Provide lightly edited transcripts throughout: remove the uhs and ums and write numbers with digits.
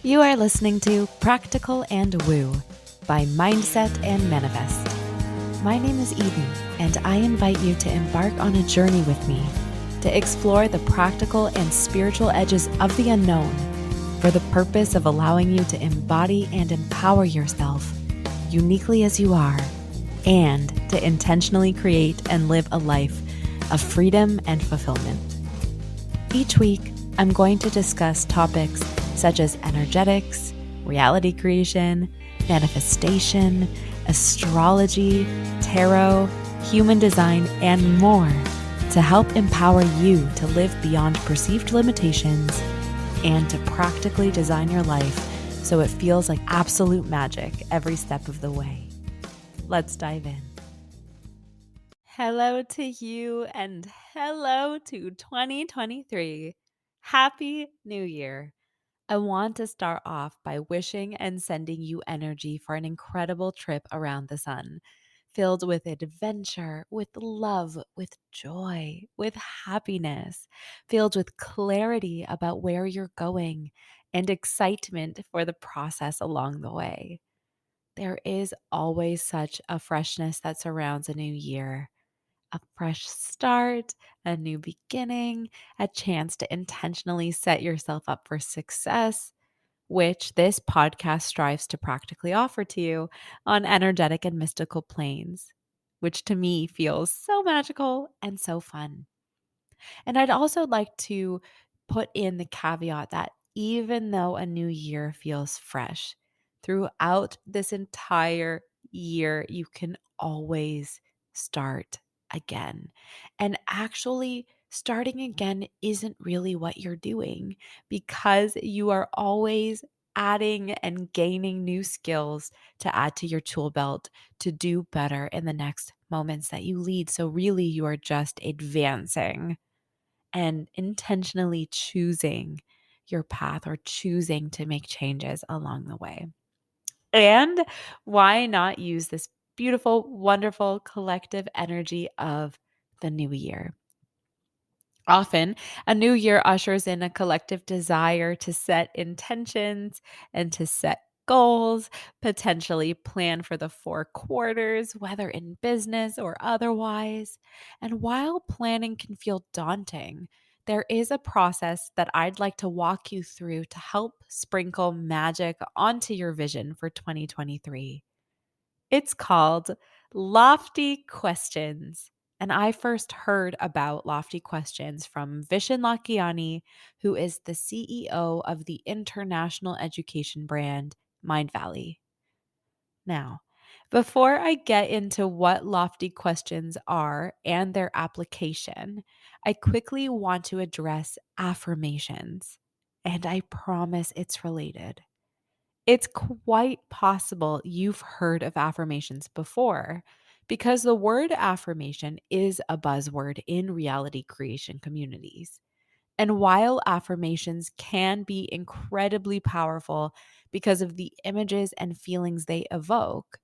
You are listening to Practical and Woo by Mindset and Manifest. My name is Eden, and I invite you to embark on a journey with me to explore the practical and spiritual edges of the unknown for the purpose of allowing you to embody and empower yourself uniquely as you are, and to intentionally create and live a life of freedom and fulfillment. Each week, I'm going to discuss topics such as energetics, reality creation, manifestation, astrology, tarot, human design, and more to help empower you to live beyond perceived limitations and to practically design your life so it feels like absolute magic every step of the way. Let's dive in. Hello to you and hello to 2023. Happy New Year. I want to start off by wishing and sending you energy for an incredible trip around the sun, filled with adventure, with love, with joy, with happiness, filled with clarity about where you're going and excitement for the process along the way. There is always such a freshness that surrounds a new year, a fresh start, a new beginning, a chance to intentionally set yourself up for success, which this podcast strives to practically offer to you on energetic and mystical planes, which to me feels so magical and so fun. And I'd also like to put in the caveat that even though a new year feels fresh, throughout this entire year, you can always start again. And actually, starting again isn't really what you're doing because you are always adding and gaining new skills to add to your tool belt to do better in the next moments that you lead. So, really, you are just advancing and intentionally choosing your path or choosing to make changes along the way. And why not use this beautiful, wonderful collective energy of the new year? Often, a new year ushers in a collective desire to set intentions and to set goals, potentially plan for the 4 quarters, whether in business or otherwise. And while planning can feel daunting, there is a process that I'd like to walk you through to help sprinkle magic onto your vision for 2023. It's called Lofty Questions. And I first heard about Lofty Questions from Vishen Lakhiani, who is the CEO of the international education brand Mindvalley. Now, before I get into what Lofty Questions are and their application, I quickly want to address affirmations. And I promise it's related. It's quite possible you've heard of affirmations before because the word affirmation is a buzzword in reality creation communities. And while affirmations can be incredibly powerful because of the images and feelings they evoke,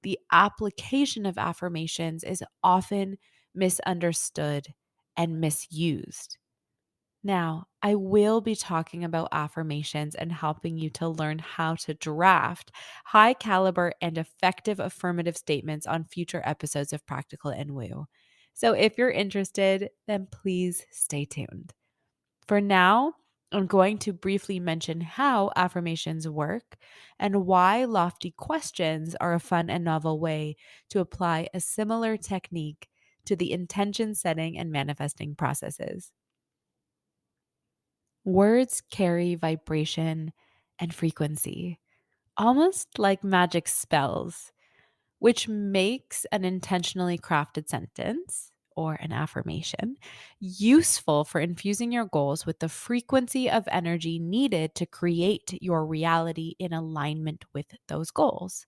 the application of affirmations is often misunderstood and misused. Now, I will be talking about affirmations and helping you to learn how to draft high caliber and effective affirmative statements on future episodes of Practical and Woo. So if you're interested, then please stay tuned. For now, I'm going to briefly mention how affirmations work and why lofty questions are a fun and novel way to apply a similar technique to the intention setting and manifesting processes. Words carry vibration and frequency, almost like magic spells, which makes an intentionally crafted sentence or an affirmation useful for infusing your goals with the frequency of energy needed to create your reality in alignment with those goals.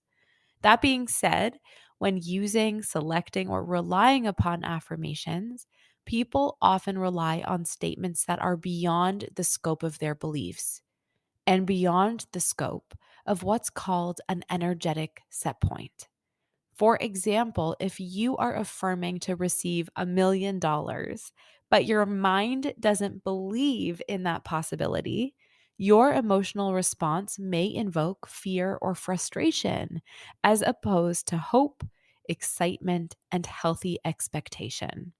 That being said, when using, selecting, or relying upon affirmations, people often rely on statements that are beyond the scope of their beliefs and beyond the scope of what's called an energetic set point. For example, if you are affirming to receive $1 million, but your mind doesn't believe in that possibility, Your emotional response may invoke fear or frustration, as opposed to hope, excitement, and healthy expectation.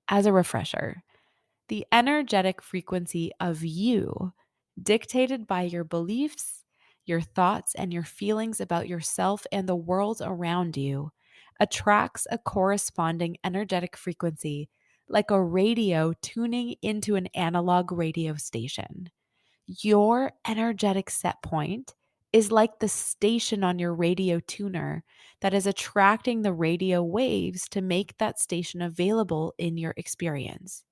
As a refresher, the energetic frequency of you, dictated by your beliefs, your thoughts, and your feelings about yourself and the world around you, attracts a corresponding energetic frequency like a radio tuning into an analog radio station. Your energetic set point is like the station on your radio tuner that is attracting the radio waves to make that station available in your experience.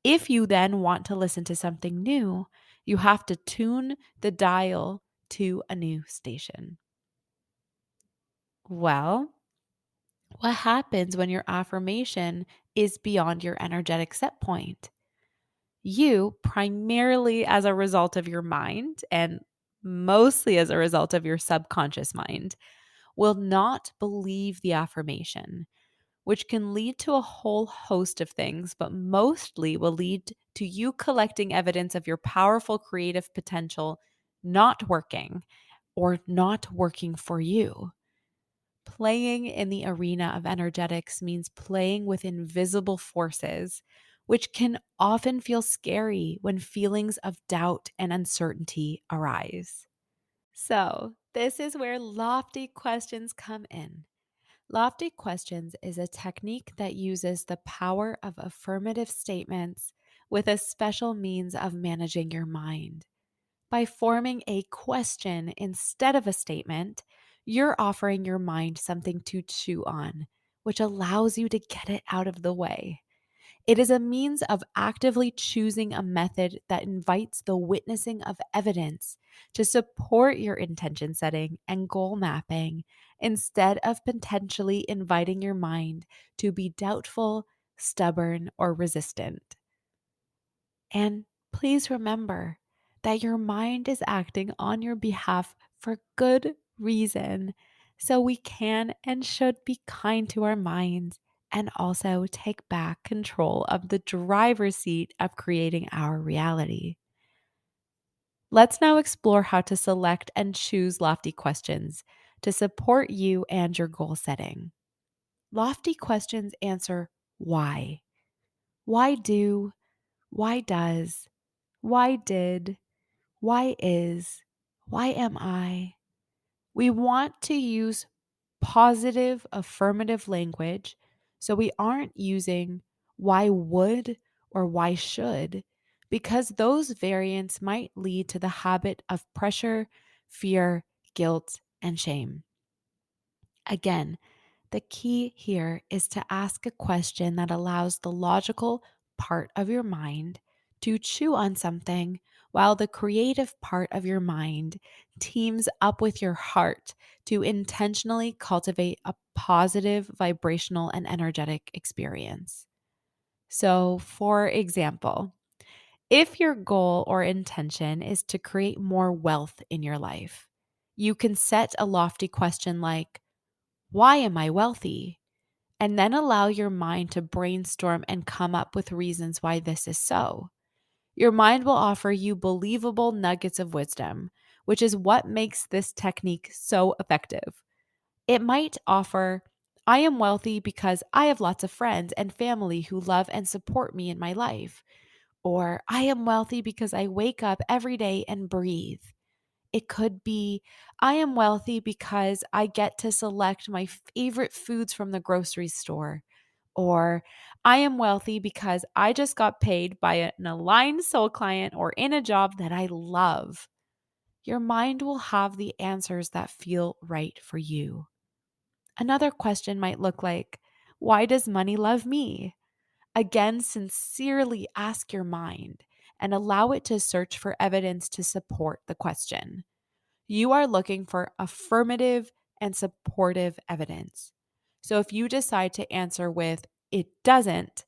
If you then want to listen to something new, you have to tune the dial to a new station. Well, what happens when your affirmation is beyond your energetic set point? You, primarily as a result of your mind and mostly as a result of your subconscious mind, will not believe the affirmation, which can lead to a whole host of things, but mostly will lead to you collecting evidence of your powerful creative potential not working or not working for you. Playing in the arena of energetics means playing with invisible forces, which can often feel scary when feelings of doubt and uncertainty arise. So, this is where lofty questions come in. Lofty questions is a technique that uses the power of affirmative statements with a special means of managing your mind. By forming a question instead of a statement, you're offering your mind something to chew on, which allows you to get it out of the way. It is a means of actively choosing a method that invites the witnessing of evidence to support your intention setting and goal mapping instead of potentially inviting your mind to be doubtful, stubborn, or resistant. And please remember that your mind is acting on your behalf for good reason. So we can and should be kind to our minds and also take back control of the driver's seat of creating our reality. Let's now explore how to select and choose lofty questions to support you and your goal setting. Lofty questions answer why. Why do? Why does? Why did? Why is? Why am I? We want to use positive, affirmative language so we aren't using why would or why should, because those variants might lead to the habit of pressure, fear, guilt, and shame. Again, the key here is to ask a question that allows the logical part of your mind to chew on something while the creative part of your mind teams up with your heart to intentionally cultivate a positive vibrational and energetic experience. So, for example, if your goal or intention is to create more wealth in your life, you can set a lofty question like, why am I wealthy? And then allow your mind to brainstorm and come up with reasons why this is so. Your mind will offer you believable nuggets of wisdom, which is what makes this technique so effective. It might offer, I am wealthy because I have lots of friends and family who love and support me in my life. Or I am wealthy because I wake up every day and breathe. It could be, I am wealthy because I get to select my favorite foods from the grocery store. Or I am wealthy because I just got paid by an aligned soul client or in a job that I love. Your mind will have the answers that feel right for you. Another question might look like, why does money love me? Again, sincerely ask your mind and allow it to search for evidence to support the question. You are looking for affirmative and supportive evidence. So if you decide to answer with, it doesn't,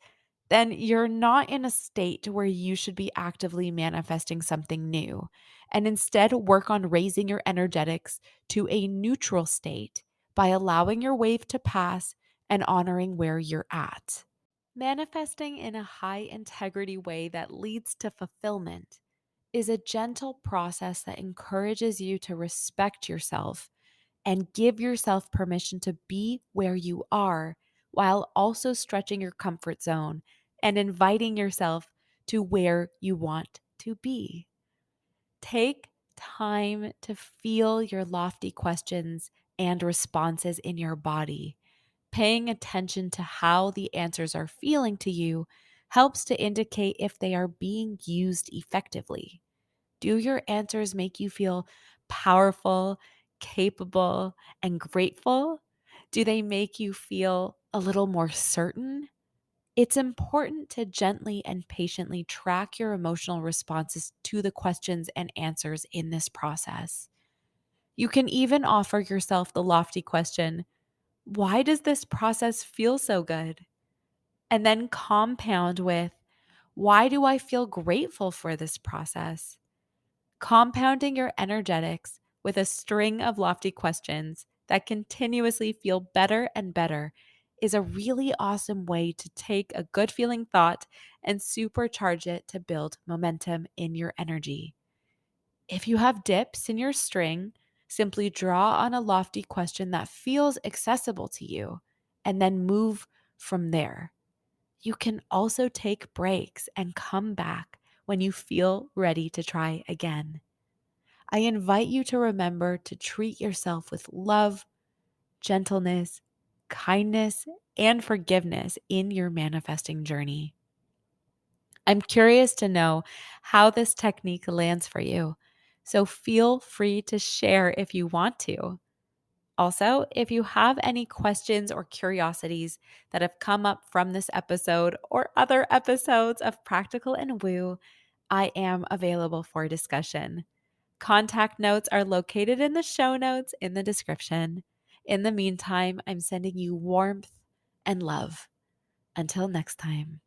then you're not in a state where you should be actively manifesting something new, and instead work on raising your energetics to a neutral state by allowing your wave to pass and honoring where you're at. Manifesting in a high integrity way that leads to fulfillment is a gentle process that encourages you to respect yourself and give yourself permission to be where you are while also stretching your comfort zone and inviting yourself to where you want to be. Take time to feel your lofty questions and responses in your body. Paying attention to how the answers are feeling to you helps to indicate if they are being used effectively. Do your answers make you feel powerful, capable, and grateful? Do they make you feel a little more certain? It's important to gently and patiently track your emotional responses to the questions and answers in this process. You can even offer yourself the lofty question, why does this process feel so good? And then compound with, why do I feel grateful for this process? Compounding your energetics with a string of lofty questions that continuously feel better and better is a really awesome way to take a good feeling thought and supercharge it to build momentum in your energy. If you have dips in your string, simply draw on a lofty question that feels accessible to you and then move from there. You can also take breaks and come back when you feel ready to try again. I invite you to remember to treat yourself with love, gentleness, kindness, and forgiveness in your manifesting journey. I'm curious to know how this technique lands for you, so feel free to share if you want to. Also, if you have any questions or curiosities that have come up from this episode or other episodes of Practical and Woo, I am available for discussion. Contact notes are located in the show notes in the description. In the meantime, I'm sending you warmth and love. Until next time.